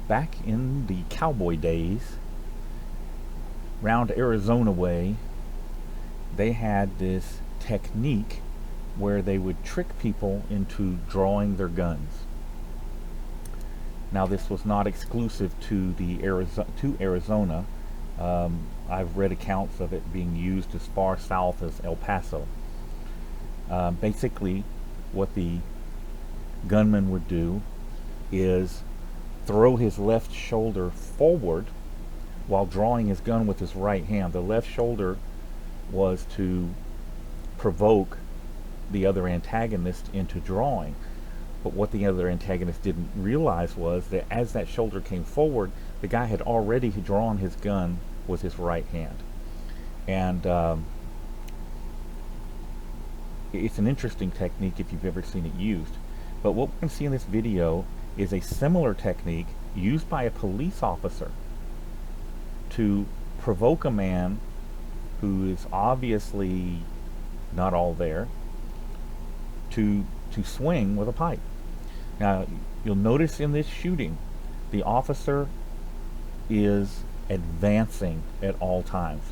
Back in the cowboy days, round Arizona way, they had this technique where they would trick people into drawing their guns. Now, this was not exclusive to Arizona. I've read accounts of it being used as far south as El Paso. Basically, what the gunman would do is throw his left shoulder forward while drawing his gun with his right hand. The left shoulder was to provoke the other antagonist into drawing. But what the other antagonist didn't realize was that as that shoulder came forward, the guy had already drawn his gun with his right hand. And it's an interesting technique if you've ever seen it used. But what we're going to see in this video is a similar technique used by a police officer to provoke a man who is obviously not all there to swing with a pipe. Now, you'll notice in this shooting, the officer is advancing at all times.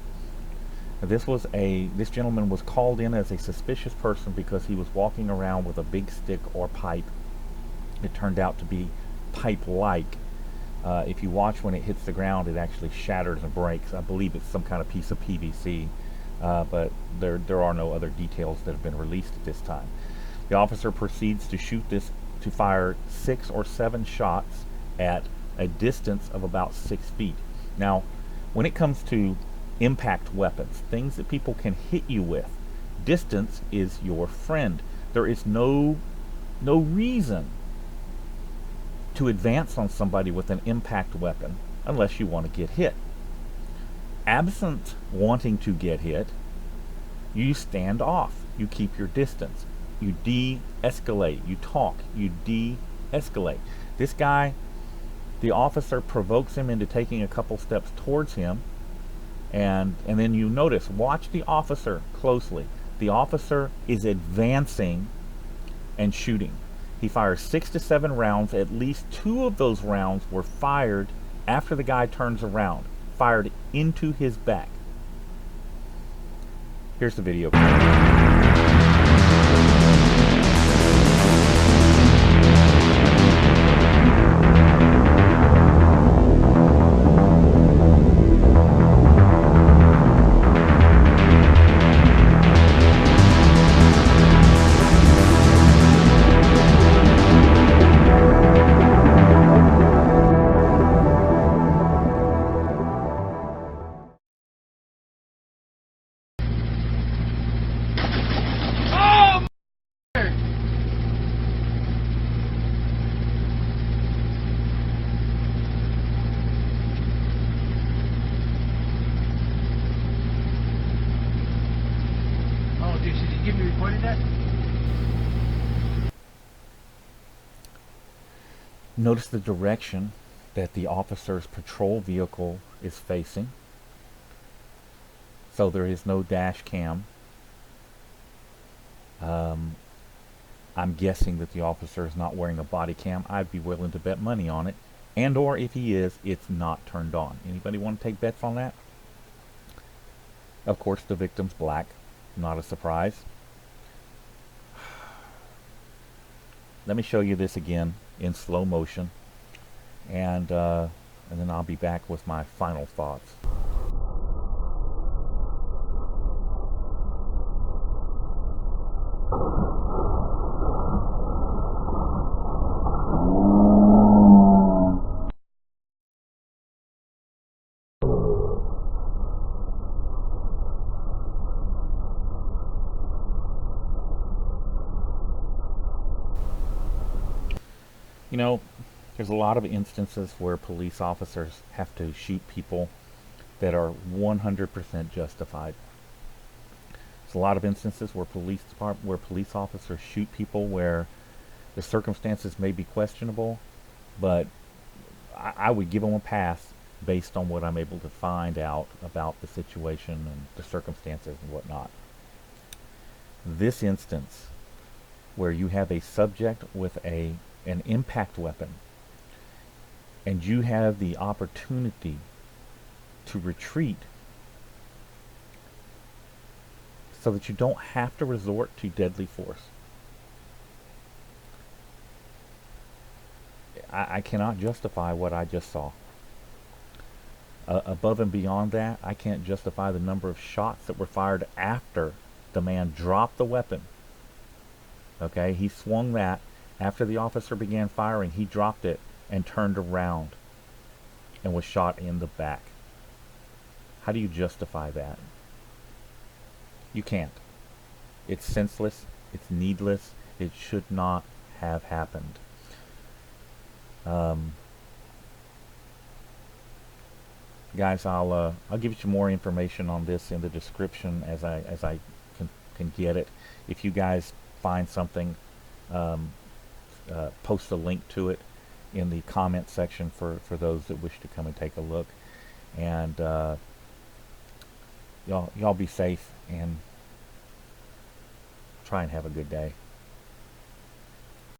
Now, this gentleman was called in as a suspicious person because he was walking around with a big stick or pipe. It turned out to be pipe-like. If you watch when it hits the ground, it actually shatters and breaks. I believe it's some kind of piece of PVC, but there are no other details that have been released at this time. The officer proceeds to fire 6 or 7 shots at a distance of about 6 feet. Now, when it comes to impact weapons, things that people can hit you with, distance is your friend. There is no reason to advance on somebody with an impact weapon unless you want to get hit. Absent wanting to get hit, you stand off. You keep your distance. You de-escalate. You talk. You de-escalate. This guy, the officer provokes him into taking a couple steps towards him, and then you notice, watch the officer closely. The officer is advancing and shooting. He fires 6 to 7 rounds. At least 2 of those rounds were fired after the guy turns around, fired into his back. Here's the video. Give me recorded that? Notice the direction that the officer's patrol vehicle is facing. So there is no dash cam. I'm guessing that the officer is not wearing a body cam. I'd be willing to bet money on it. And or if he is, it's not turned on. Anybody want to take bets on that? Of course, the victim's black. Not a surprise. Let me show you this again in slow motion, and then I'll be back with my final thoughts. You know, there's a lot of instances where police officers have to shoot people that are 100% justified. There's a lot of instances where police officers shoot people where the circumstances may be questionable, but I would give them a pass based on what I'm able to find out about the situation and the circumstances and whatnot. This instance, where you have a subject with an impact weapon, and you have the opportunity to retreat so that you don't have to resort to deadly force. I cannot justify what I just saw. Above and beyond that, I can't justify the number of shots that were fired after the man dropped the weapon. Okay, he swung that. After the officer began firing, he dropped it and turned around and was shot in the back. How do you justify that? You can't. It's senseless. It's needless. It should not have happened. Guys, I'll give you some more information on this in the description as I can get it. If you guys find something, post a link to it in the comment section for those that wish to come and take a look. And y'all be safe and try and have a good day.